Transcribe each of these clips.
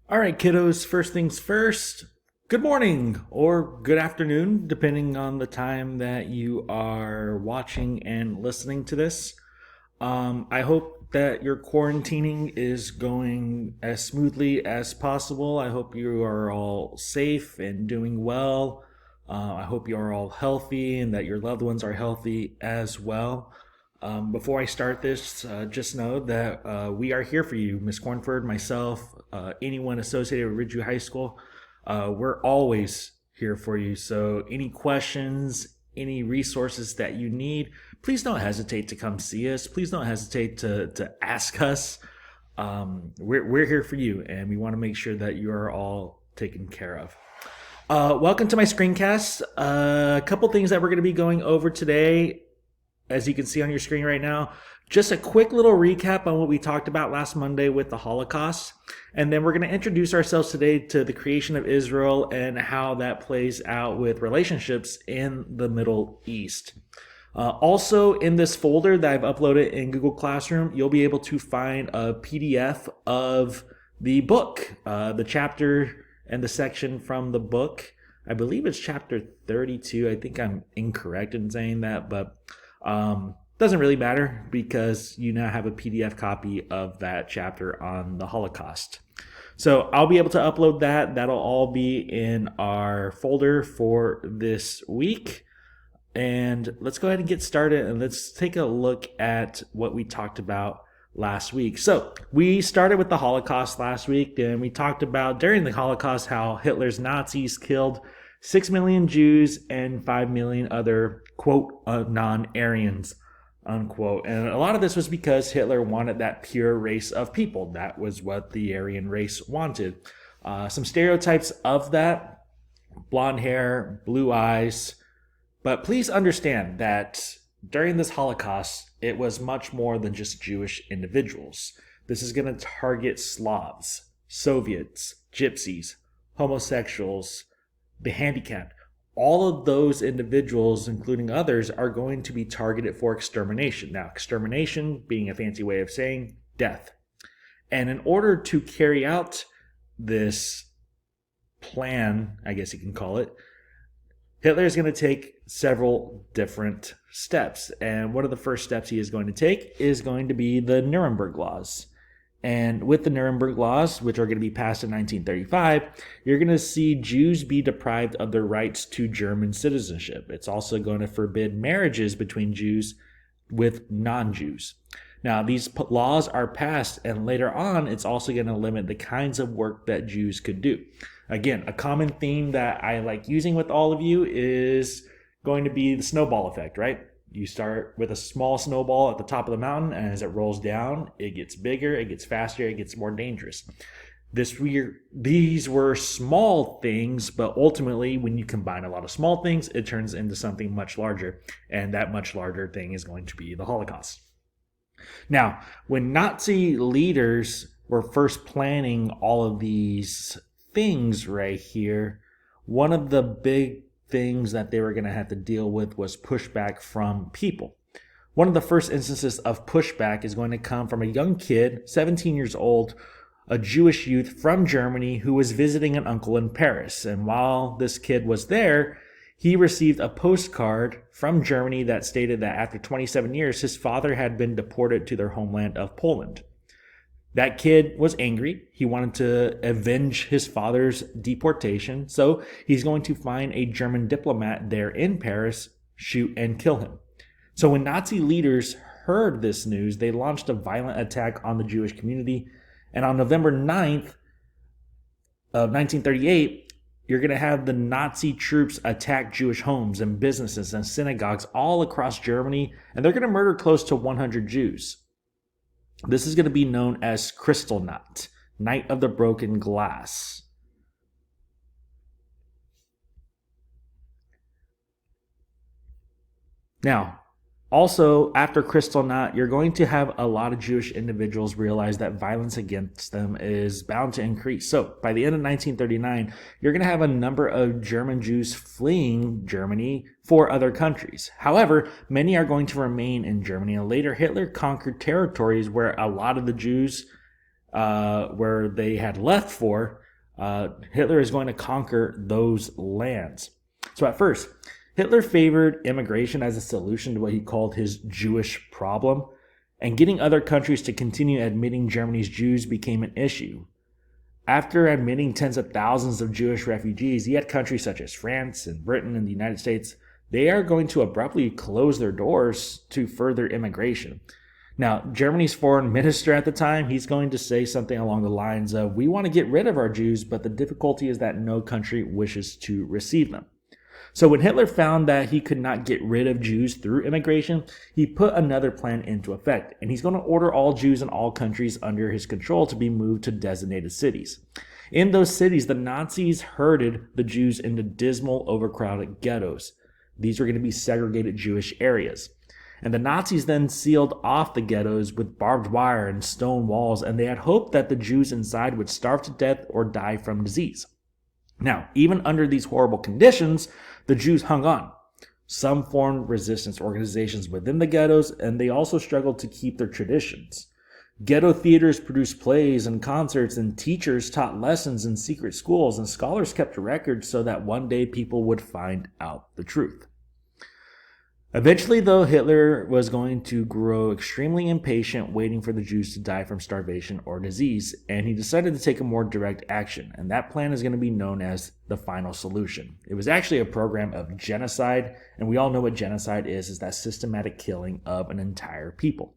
All right, kiddos, first things first. Good morning or good afternoon, depending on the time that you are watching and listening to this. I hope that your quarantining is going as smoothly as possible. I hope you are all safe and doing well. I hope you are all healthy and that your loved ones are healthy as well. Before I start this, just know that we are here for you, Miss Cornford, myself, anyone associated with Ridgeview High School. We're always here for you. So, any questions, any resources that you need, please don't hesitate to come see us. Please don't hesitate to ask us. We're here for you, and we want to make sure that you are all taken care of. Welcome to my screencast. A couple things that we're going to be going over today, as you can see on your screen right now. Just a quick little recap on what we talked about last Monday with the Holocaust. And then we're going to introduce ourselves today to the creation of Israel and how that plays out with relationships in the Middle East. Also, in this folder that I've uploaded in Google Classroom, you'll be able to find a PDF of the book, the chapter and the section from the book. I believe it's chapter 32. I think I'm incorrect in saying that, but doesn't really matter because you now have a PDF copy of that chapter on the Holocaust. So I'll be able to upload that. That'll all be in our folder for this week. And let's go ahead and get started and let's take a look at what we talked about last week. So we started with the Holocaust last week, and we talked about during the Holocaust how Hitler's Nazis killed 6 million Jews and 5 million other, quote, non-Aryans, unquote. And a lot of this was because Hitler wanted that pure race of people. That was what the Aryan race wanted. Some stereotypes of that: blonde hair, blue eyes. But please understand that during this Holocaust, it was much more than just Jewish individuals. This is going to target Slavs, Soviets, Gypsies, homosexuals, the handicapped. All of those individuals, including others, are going to be targeted for extermination. Now, extermination being a fancy way of saying death. And in order to carry out this plan, I guess you can call it, Hitler is going to take several different steps. And one of the first steps he is going to take is going to be the Nuremberg laws. And with the Nuremberg laws, which are going to be passed in 1935, you're going to see Jews be deprived of their rights to German citizenship. It's also going to forbid marriages between Jews with non-Jews. Now, these laws are passed, and later on, it's also going to limit the kinds of work that Jews could do. Again, a common theme that I like using with all of you is going to be the snowball effect, right? You start with a small snowball at the top of the mountain, and as it rolls down, it gets bigger, it gets faster, it gets more dangerous. These were small things, but ultimately, when you combine a lot of small things, it turns into something much larger, and that much larger thing is going to be the Holocaust. Now, when Nazi leaders were first planning all of these things right here, one of the big things that they were going to have to deal with was pushback from people. One of the first instances of pushback is going to come from a young kid, 17 years old, a Jewish youth from Germany who was visiting an uncle in Paris. And while this kid was there, he received a postcard from Germany that stated that after 27 years, his father had been deported to their homeland of Poland. That kid was angry. He wanted to avenge his father's deportation. So he's going to find a German diplomat there in Paris, shoot and kill him. So when Nazi leaders heard this news, they launched a violent attack on the Jewish community. And on November 9th of 1938, you're going to have the Nazi troops attack Jewish homes and businesses and synagogues all across Germany. And they're going to murder close to 100 Jews. This is going to be known as Kristallnacht, Night of the Broken Glass. Now, also, after Kristallnacht, you're going to have a lot of Jewish individuals realize that violence against them is bound to increase. So, by the end of 1939, you're going to have a number of German Jews fleeing Germany for other countries. However, many are going to remain in Germany, and later Hitler conquered territories where a lot of the Jews where they had left for, Hitler is going to conquer those lands. So at first, Hitler favored immigration as a solution to what he called his Jewish problem, and getting other countries to continue admitting Germany's Jews became an issue. After admitting tens of thousands of Jewish refugees, you had countries such as France and Britain and the United States. They are going to abruptly close their doors to further immigration. Now, Germany's foreign minister at the time, he's going to say something along the lines of, we want to get rid of our Jews, but the difficulty is that no country wishes to receive them. So when Hitler found that he could not get rid of Jews through immigration, he put another plan into effect, and he's going to order all Jews in all countries under his control to be moved to designated cities. In those cities, the Nazis herded the Jews into dismal, overcrowded ghettos. These were going to be segregated Jewish areas. And the Nazis then sealed off the ghettos with barbed wire and stone walls, and they had hoped that the Jews inside would starve to death or die from disease. Now, even under these horrible conditions, the Jews hung on. Some formed resistance organizations within the ghettos, and they also struggled to keep their traditions. Ghetto theaters produced plays and concerts, and teachers taught lessons in secret schools, and scholars kept records so that one day people would find out the truth. Eventually, though, Hitler was going to grow extremely impatient, waiting for the Jews to die from starvation or disease, and he decided to take a more direct action, and that plan is going to be known as the Final Solution. It was actually a program of genocide, and we all know what genocide is that systematic killing of an entire people.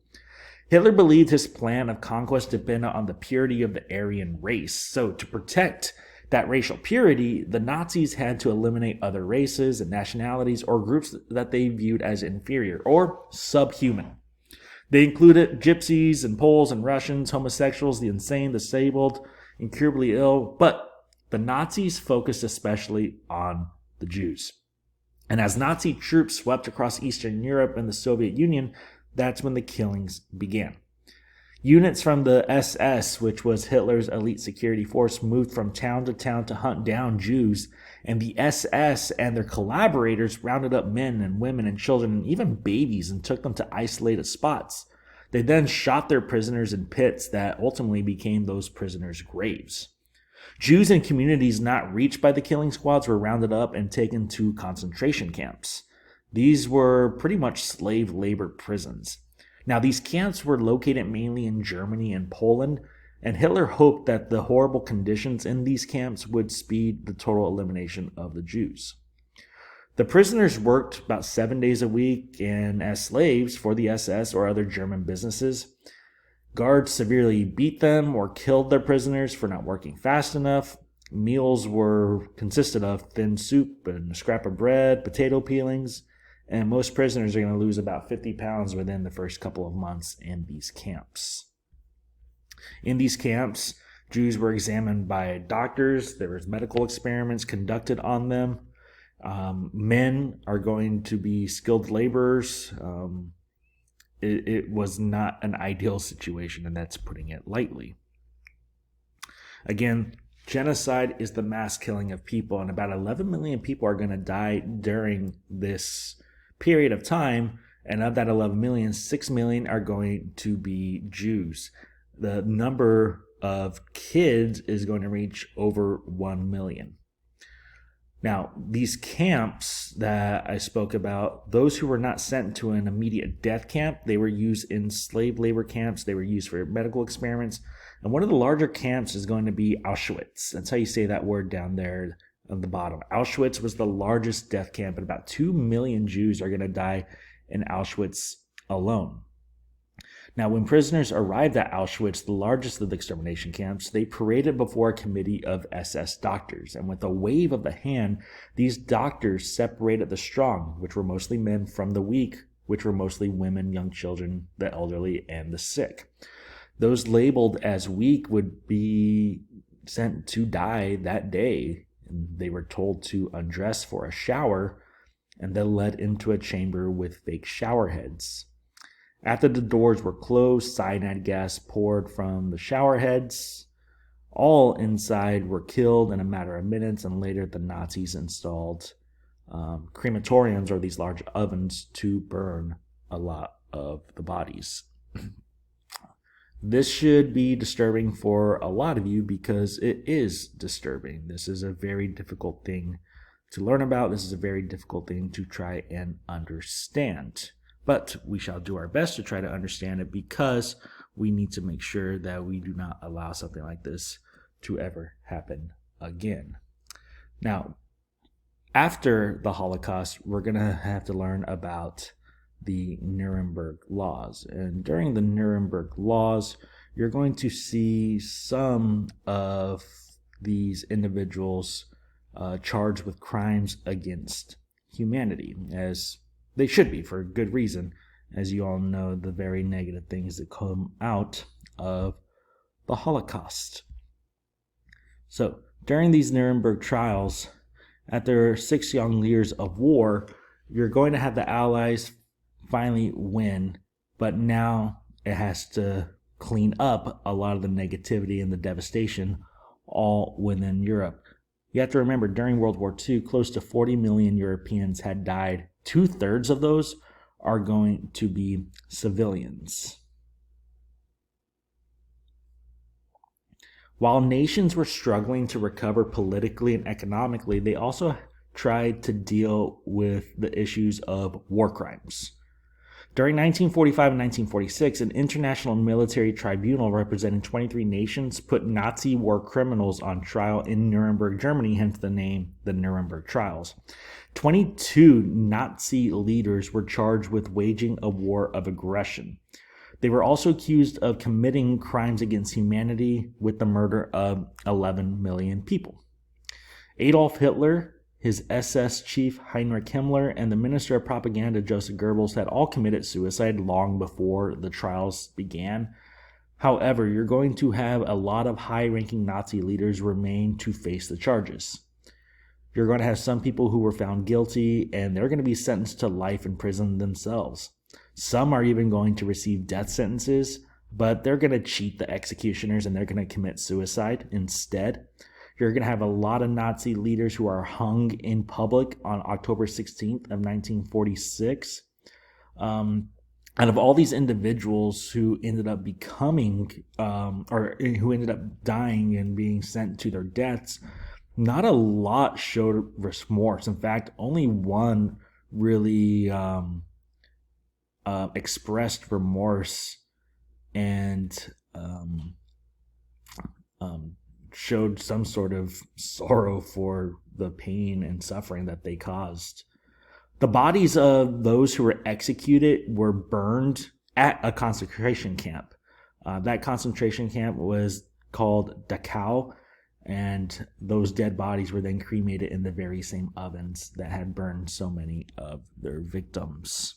Hitler believed his plan of conquest depended on the purity of the Aryan race, so to protect that racial purity, the Nazis had to eliminate other races and nationalities or groups that they viewed as inferior or subhuman. They included gypsies and Poles and Russians, homosexuals, the insane, disabled, incurably ill, but the Nazis focused especially on the Jews. And as Nazi troops swept across Eastern Europe and the Soviet Union, that's when the killings began. Units from the SS, which was Hitler's elite security force, moved from town to town to hunt down Jews, and the SS and their collaborators rounded up men and women and children and even babies and took them to isolated spots. They then shot their prisoners in pits that ultimately became those prisoners' graves. Jews in communities not reached by the killing squads were rounded up and taken to concentration camps. These were pretty much slave labor prisons. Now, these camps were located mainly in Germany and Poland, and Hitler hoped that the horrible conditions in these camps would speed the total elimination of the Jews. The prisoners worked about 7 days a week and as slaves for the SS or other German businesses. Guards severely beat them or killed their prisoners for not working fast enough. Meals consisted of thin soup and a scrap of bread, potato peelings, and most prisoners are going to lose about 50 pounds within the first couple of months in these camps. In these camps, Jews were examined by doctors. There was medical experiments conducted on them. Men are going to be skilled laborers. It was not an ideal situation, and that's putting it lightly. Again, genocide is the mass killing of people, and about 11 million people are going to die during this period of time, and of that 11 million, 6 million are going to be Jews. The number of kids is going to reach over 1 million. Now, these camps that I spoke about, those who were not sent to an immediate death camp, they were used in slave labor camps, they were used for medical experiments, and one of the larger camps is going to be Auschwitz. That's how you say that word down there on the bottom. Auschwitz was the largest death camp, and about 2 million Jews are going to die in Auschwitz alone. Now, when prisoners arrived at Auschwitz, the largest of the extermination camps, they paraded before a committee of SS doctors, and with a wave of the hand, these doctors separated the strong, which were mostly men, from the weak, which were mostly women, young children, the elderly, and the sick. Those labeled as weak would be sent to die that day. They were told to undress for a shower and then led into a chamber with fake shower heads. After the doors were closed, cyanide gas poured from the shower heads. All inside were killed in a matter of minutes, and later the Nazis installed crematoriums, or these large ovens, to burn a lot of the bodies. This should be disturbing for a lot of you because it is disturbing. This is a very difficult thing to learn about. This is a very difficult thing to try and understand. But we shall do our best to try to understand it because we need to make sure that we do not allow something like this to ever happen again. Now, after the Holocaust, we're going to have to learn about the Nuremberg laws. And during the Nuremberg laws, you're going to see some of these individuals charged with crimes against humanity, as they should be for good reason, as you all know the very negative things that come out of the Holocaust. So during these Nuremberg trials, after 6 long years of war, you're going to have the Allies finally win, but now it has to clean up a lot of the negativity and the devastation all within Europe. You have to remember, during World War II, close to 40 million Europeans had died. 2/3 of those are going to be civilians. While nations were struggling to recover politically and economically, they also tried to deal with the issues of war crimes. During 1945 and 1946, an international military tribunal representing 23 nations put Nazi war criminals on trial in Nuremberg, Germany, hence the name the Nuremberg Trials. 22 Nazi leaders were charged with waging a war of aggression. They were also accused of committing crimes against humanity with the murder of 11 million people. Adolf Hitler, his SS chief Heinrich Himmler, and the Minister of Propaganda Joseph Goebbels had all committed suicide long before the trials began. However, you're going to have a lot of high-ranking Nazi leaders remain to face the charges. You're going to have some people who were found guilty, and they're going to be sentenced to life in prison themselves. Some are even going to receive death sentences, but they're going to cheat the executioners and they're going to commit suicide instead. You're going to have a lot of Nazi leaders who are hung in public on October 16th of 1946. Out of all these individuals who ended up becoming, or who ended up dying and being sent to their deaths, not a lot showed remorse. In fact, only one really expressed remorse and showed some sort of sorrow for the pain and suffering that they caused. The bodies of those who were executed were burned at a concentration camp. That concentration camp was called Dachau, and those dead bodies were then cremated in the very same ovens that had burned so many of their victims.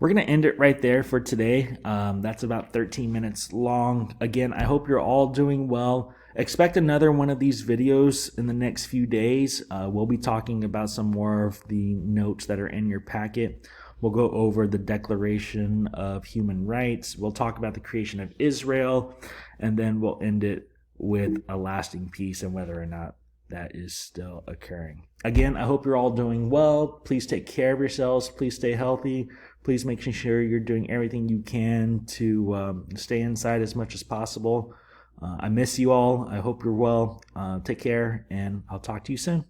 We're going to end it right there for today. That's about 13 minutes long. Again, I hope you're all doing well. Expect another one of these videos in the next few days. We'll be talking about some more of the notes that are in your packet. We'll go over the Declaration of Human Rights. We'll talk about the creation of Israel, and then we'll end it with a lasting peace and whether or not that is still occurring. Again, I hope you're all doing well. Please take care of yourselves. Please stay healthy. Please make sure you're doing everything you can to stay inside as much as possible. I miss you all. I hope you're well. Take care, and I'll talk to you soon.